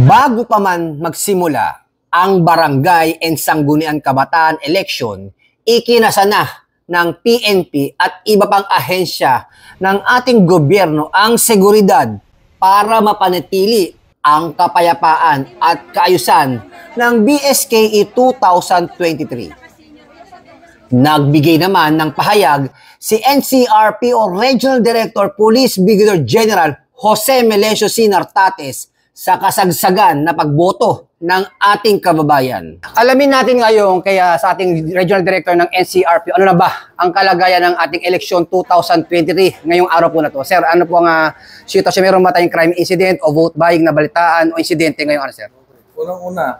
Bago pa man magsimula ang Barangay and Sangguniang Kabataan election, ikinasa na ng PNP at iba pang ahensya ng ating gobyerno ang seguridad para mapanatili ang kapayapaan at kaayusan ng BSKE 2023. Nagbigay naman ng pahayag si NCRPO Regional Director Police Brigadier General Jose Melesio C. Nartates sa kasagsagan na pagboto ng ating kababayan. Alamin natin ngayon kaya sa ating Regional Director ng NCRPO, ano na ba ang kalagayan ng ating eleksyon 2023 ngayong araw po na to? Sir, ano po ang sitwasyon? Meron ba tayong crime incident o vote buying na balitaan o insidente ngayong araw, sir? Unang-una,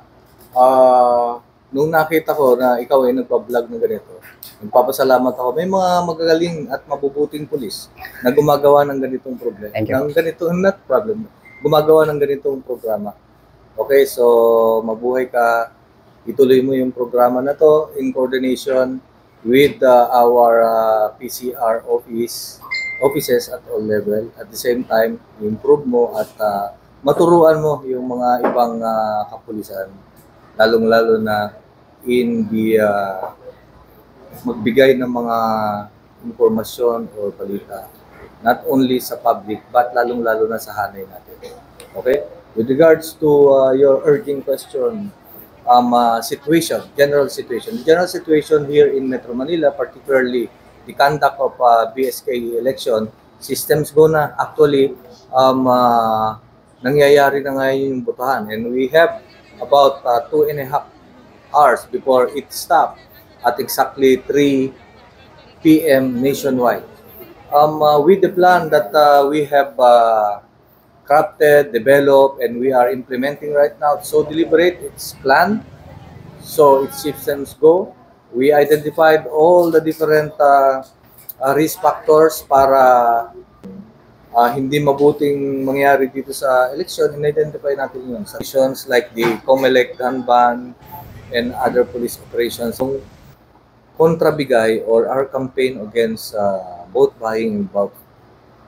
nung nakita ko na ikaw ay nagpa-vlog na ganito, nagpapasalamat ako. May mga magagaling at mabubuting pulis na gumagawa ng ganitong problema. Ng ganito, not problem. Gumagawa ng ganitong programa. Okay, so mabuhay ka. Ituloy mo yung programa na to in coordination with our PCR offices at all level. At the same time, improve mo at maturuan mo yung mga ibang kapulisan. Lalong-lalo na in the magbigay ng mga impormasyon o balita. Not only sa public, but lalong-lalo na sa hanay natin. Okay? With regards to your urging question, general situation. The general situation here in Metro Manila, particularly the conduct of BSK election, systems go na. Actually, nangyayari na ngayon yung botohan. And we have about 2.5 hours before it stopped at exactly 3 p.m. nationwide. With the plan that we have crafted, developed, and we are implementing right now, it's so deliberate, it's planned, so its systems go. We identified all the different risk factors para hindi mabuting mangyari dito sa election. In-identify natin yun. Actions like the COMELEC gun ban and other police operations. So, kontrabigay or our campaign against vote buying, vote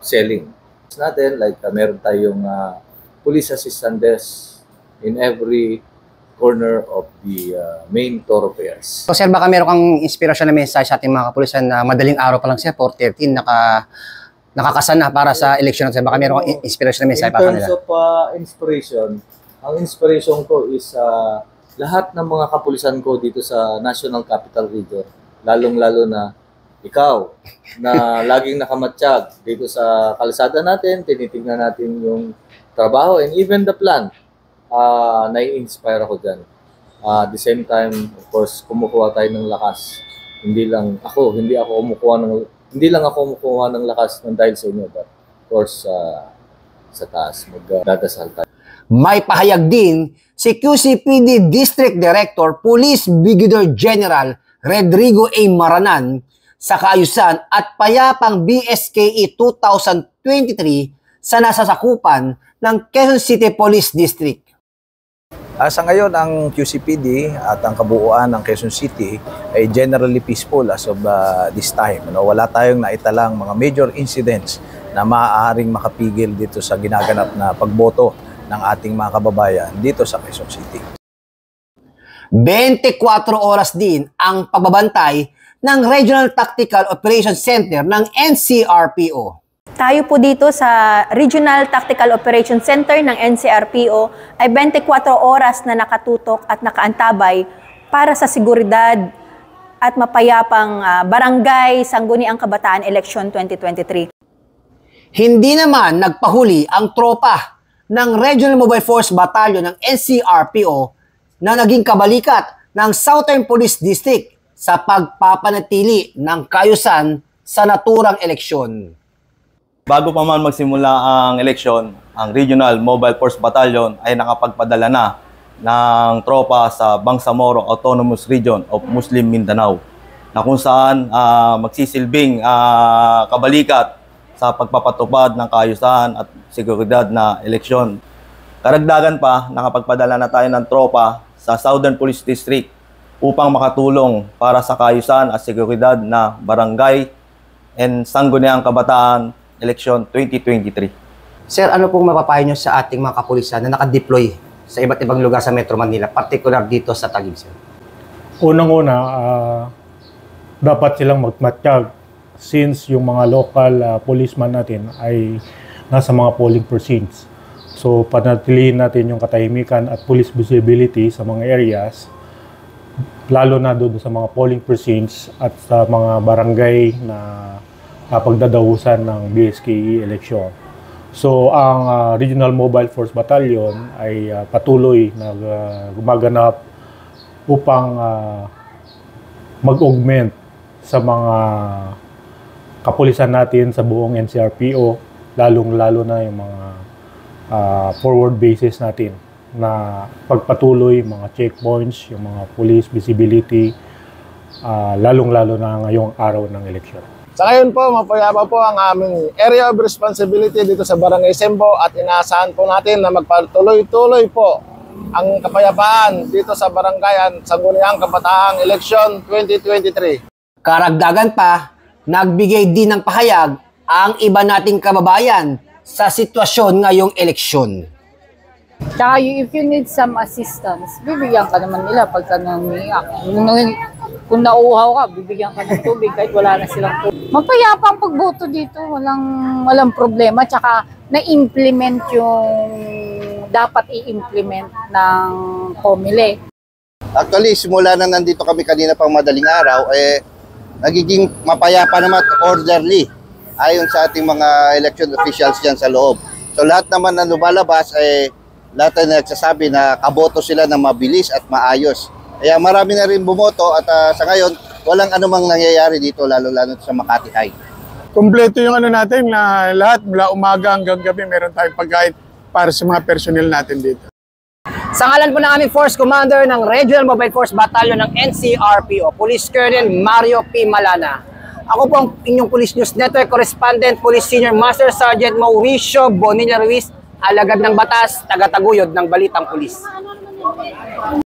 selling. It's natin, like meron tayong police assistant desk in every corner of the main thoroughfares. So sir, baka meron kang inspirasyon na mensahe sa ating mga kapulisan na madaling araw pa lang siya, 4:13, nakakasana para sa election natin. Baka meron kang inspirasyon na mensahe para kanila. In terms of inspiration, ang inspiration ko is lahat ng mga kapulisan ko dito sa National Capital Region, lalong-lalo na ikaw, na laging nakamatsyag dito sa kalsada natin, tinitingnan natin yung trabaho and even the plan, nai-inspire ako dyan. At the same time, of course, kumukuha tayo ng lakas. Hindi lang ako kumukuha ng lakas ng dahil sa inyo, but of course, sa taas, magdadasal tayo. May pahayag din si QCPD District Director Police Brigadier General Rodrigo A. Maranan sa kaayusan at payapang BSKE 2023 sa nasasakupan ng Quezon City Police District. Sa ngayon, ang QCPD at ang kabuuan ng Quezon City ay generally peaceful as of this time. Wala tayong naitalang mga major incidents na maaaring makapigil dito sa ginaganap na pagboto ng ating mga kababayan dito sa Quezon City. 24 oras din ang pagbabantay ng Regional Tactical Operations Center ng NCRPO. Tayo po dito sa Regional Tactical Operations Center ng NCRPO ay 24 oras na nakatutok at nakaantabay para sa seguridad at mapayapang Barangay Sangguniang Kabataan Election 2023. Hindi naman nagpahuli ang tropa ng Regional Mobile Force Battalion ng NCRPO na naging kabalikat ng Southern Police District sa pagpapanatili ng kaayusan sa naturang eleksyon. Bago pa man magsimula ang eleksyon, ang Regional Mobile Force Battalion ay nakapagpadala na ng tropa sa Bangsamoro Autonomous Region of Muslim Mindanao na kung saan magsisilbing kabalikat sa pagpapatupad ng kaayusan at seguridad na eleksyon. Karagdagan pa, nakapagpadala na tayo ng tropa sa Southern Police District upang makatulong para sa kaayusan at seguridad na Barangay and Sangguniang Kabataan Election 2023. Sir, ano pong mapapayo nyo sa ating mga kapulisan na nakadeploy sa iba't ibang lugar sa Metro Manila, particular dito sa Taguig, sir? Unang-una, dapat silang magmatiyag since yung mga local policeman natin ay nasa mga polling precincts. So, panatilihin natin yung katahimikan at police visibility sa mga areas, lalo na doon sa mga polling precincts at sa mga barangay na pagdadahusan ng BSKE election. So, ang Regional Mobile Force Battalion ay patuloy na gumaganap upang mag-augment sa mga kapulisan natin sa buong NCRPO, lalong-lalo na yung mga forward bases natin na pagpatuloy, mga checkpoints, yung mga police visibility, lalong-lalo na ngayong araw ng eleksyon. Sa ngayon po, mapayapa po ang aming area of responsibility dito sa Barangay Sembo at inaasahan po natin na magpatuloy-tuloy po ang kapayapaan dito sa Barangayan Sangguniang Kapataang Election 2023. Karagdagan pa, nagbigay din ng pahayag ang iba nating kababayan sa sitwasyon ngayong eleksyon. Tsaka if you need some assistance, bibigyan ka naman nila pagka nangiyak. Kung nauuhaw ka, bibigyan ka ng tubig kahit wala na silang tubig. Mapayapa ang pagboto dito, walang problema. Tsaka na-implement yung dapat i-implement ng COMELEC. Actually, simula na nandito kami kanina pang madaling araw, nagiging mapayapa naman at orderly ayon sa ating mga election officials dyan sa loob. So lahat naman na lumalabas, lahat na nagsasabi na kaboto sila na mabilis at maayos. Kaya marami na rin bumoto at sa ngayon, walang anumang nangyayari dito, lalo-lalo sa Makati High. Kompleto yung natin na lahat, mula umaga hanggang gabi, meron tayong pagkain para sa mga personnel natin dito. Sa ngalan po ng aming Force Commander ng Regional Mobile Force Battalion ng NCRPO, Police Colonel Mario P. Malana. Ako po ang inyong Police News Network Correspondent, Police Senior Master Sergeant Mauricio Bonilla Ruiz, alagad ng batas, taga-taguyod ng Balitang Pulis.